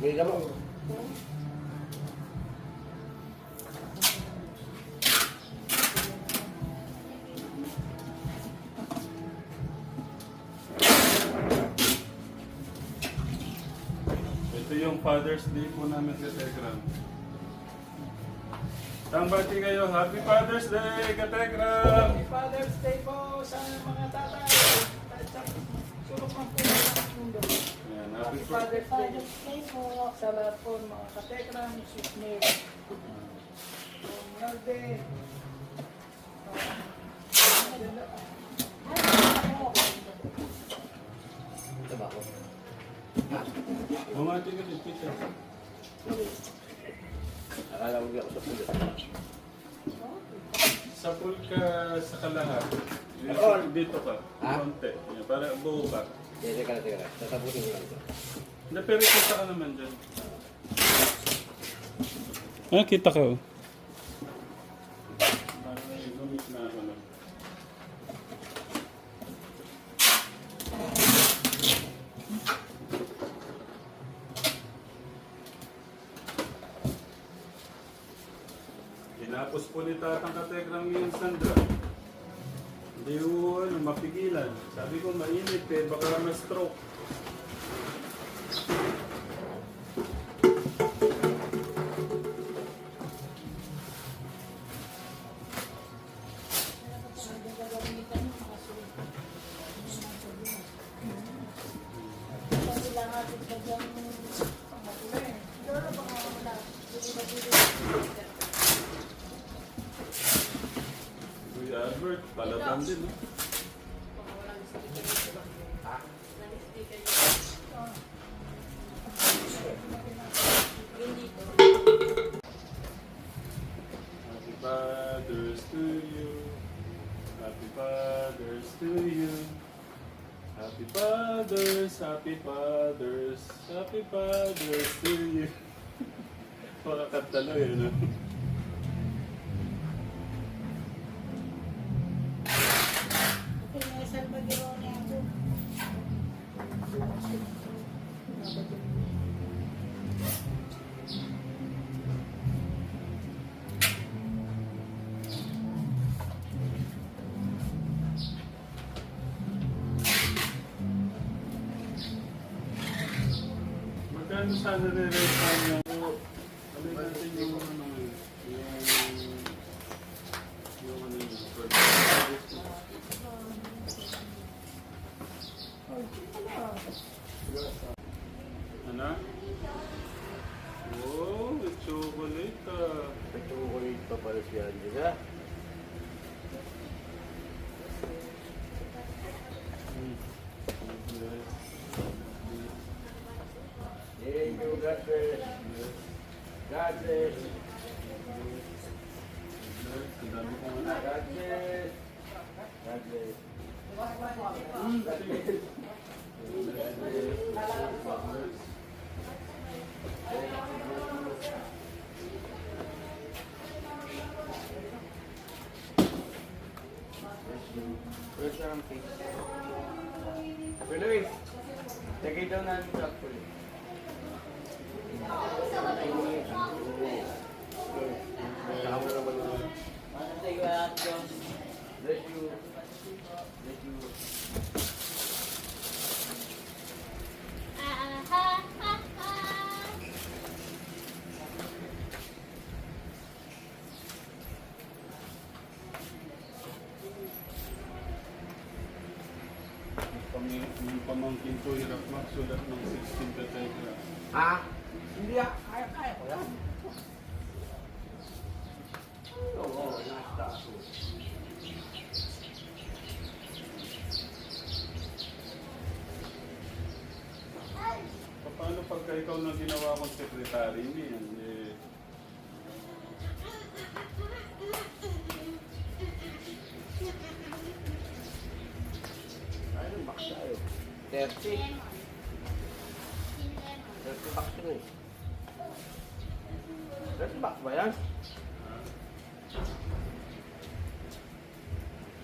May lamang. Ito yung Father's Day po namin sa Telegram. Tambati kayo. Happy Father's Day, Kategram! Happy Father's Day po sa mga tatay. Sulok ng po ng mundo. Ayan, Happy Father's Day po sa lahat po ng mga katekram, Sis Mary. Nalde. Tabako. Bumati ka din, kita. Akala mo ako sa pulis. Sa pool ka sa kalahat. Dito ka. Ha? Konti. Yan, para buo ka. Teka. Tatapusin ko lang ito. Hindi, pero kita ka naman dyan. Ah, kita ka. Parang may gumit na ako lang. Tinapos po ni Tatang Kategram yung Sandra. Hindi ko mapigilan. Sabi ko mainit baka ma-stroke. Kuya Albert, palatan din. Happy Father's to you. Happy Father's to you. Happy Fathers, Happy Fathers, Happy Fathers to you. Pakakatalo yun, no? ano sana nire-refine niya ko. Alin natin yung ano yun. Yung ano yun. Ano? Oh, may chocolate ah. May chocolate pa pala si Angela. Thank you, God bless. God bless. Ang dami kong ano. God bless. God bless. Where's your cake? Luis, lagay daw namin sa actually. Kasama naman yun. Bless you. Bless you. Yung pamangkin ko, hirap magsulat ng 16 tetragram. Ha? Hindi ah. Kaya ko yan. Oo, nasa ako. Paano pagka ikaw na ginawa kong sekretary niyan? Eh, Ayun, box tayo. 30. 30 box yun eh. 30 box ba yan?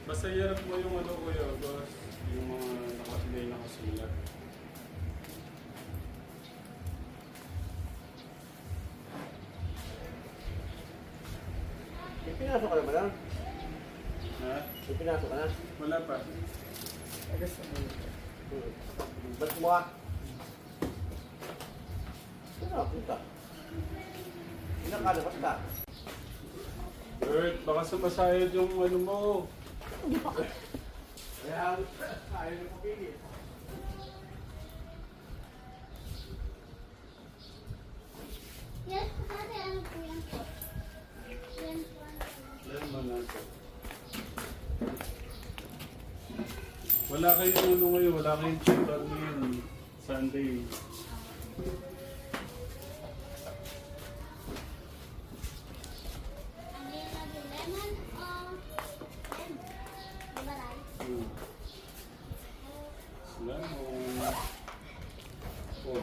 basta yarap mo yung ano ko yun, boss. Yung mga nakasilay nakasulat. May pinasok ka na ba lang? Ha? May pinasok ka na? Wala pa. Ba't mo ah? Ano, punta. Inakalabas ka. Bert, baka sumasayad yung ano mo. Kaya, ayaw niyo pagpili. Yes, dati ano po yan po? Yan po. Yan mo na ito. Wala kayong ano ngayon, wala kayong check-out ngayon. Sunday. Ano yung lagi? Lemon o lemon? Mabalay? Lemon. Oh.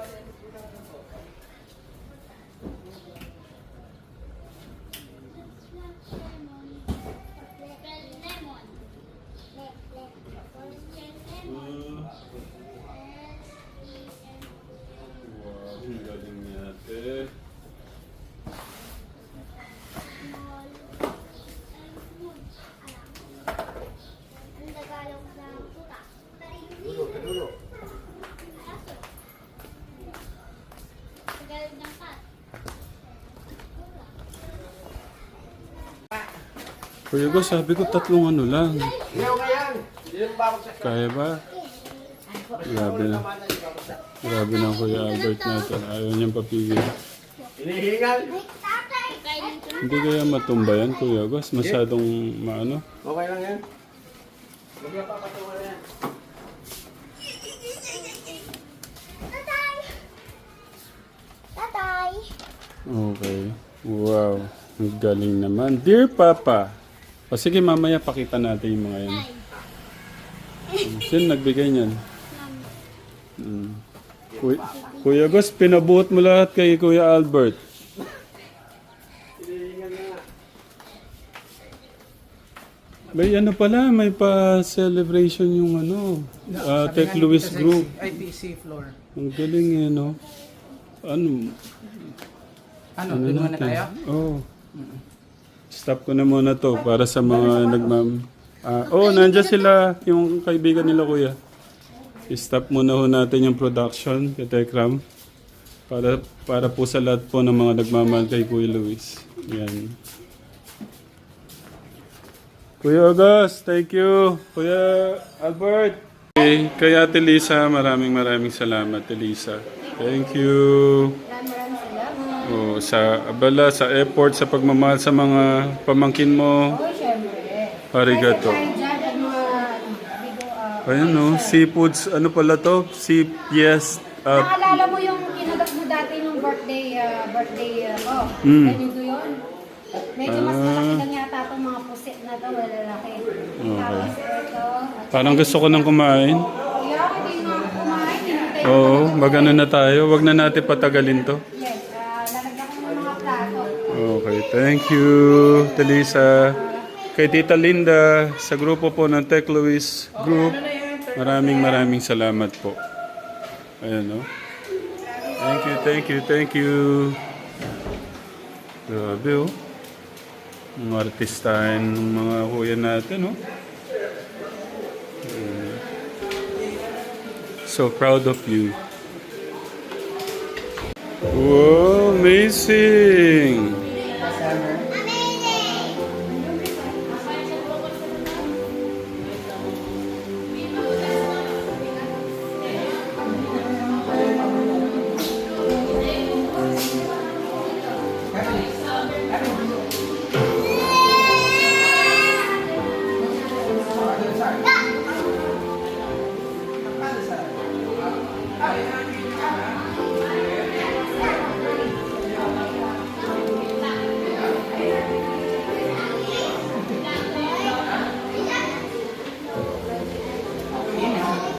Lemon. Lemon. Wow, ang galing niya, ate. Ang Tagalog na puta. Dulo, dulo. Aso. Tagalog ng cat. Kuya Gus, sabi ko tatlong ano lang. Ayaw ka yan! Yan ba ako sa Kaya ba? Grabe na. Grabe na Kuya Albert natin. Ayaw niyang papigil. hinihingal? Tatay! Kainin ko na. Hindi kaya matumba yan, Kuya Gus? Masyadong maano? Okay lang yan. Hindi pa patungan yan. Tatay! Tatay! Okay. Wow. Ang galing naman. Dear Papa. O sige, mamaya pakita natin yung mga yan. Sino nagbigay niyan? Kuya Gus, pinabuhat mo lahat kay Kuya Albert. Hinihingal na nga. May ano pala, may pa-celebration yung ano, Tech Louis Group. IPC floor. Ang galing eh, no? Ano? Ano, pinuha na tayo? Oo. Stop ko na muna to para sa mga nagmam... nandiyan sila, yung kaibigan nila kuya. I-stop muna ho natin yung production, kay Tekram. Para po sa lahat po ng mga nagmamahal kay Kuya Luis. Yan. Kuya August, thank you. Kuya Albert. Kay Ate Lisa, maraming salamat, Lisa. Thank you. Maraming salamat. Oh, sa abala, sa effort, sa pagmamahal sa mga pamangkin mo. Oh, syempre. Arigato. Kahit dyan, at mga bigo, Ayan no, seafoods, ano pala to? Yes. Naalala mo yung kinalap mo dati nung birthday ko? Mm. Ganito yun. Medyo mas malaki lang yata itong mga pusit na to, malalaki. Tapos ito. Parang gusto ko nang kumain. Kaya hindi nga kumain, hinintay Oo, magano na tayo. Wag na natin patagalin to. Yes, lalagyan ko ng mga plato. Okay, thank you, Telisa. Kay Tita Linda, sa grupo po ng Tech Luis Group, maraming salamat po. Ayan, no? Thank you. Grabe, oh. Mga artistahin ng mga kuya natin, no? So proud of you. Wow, amazing!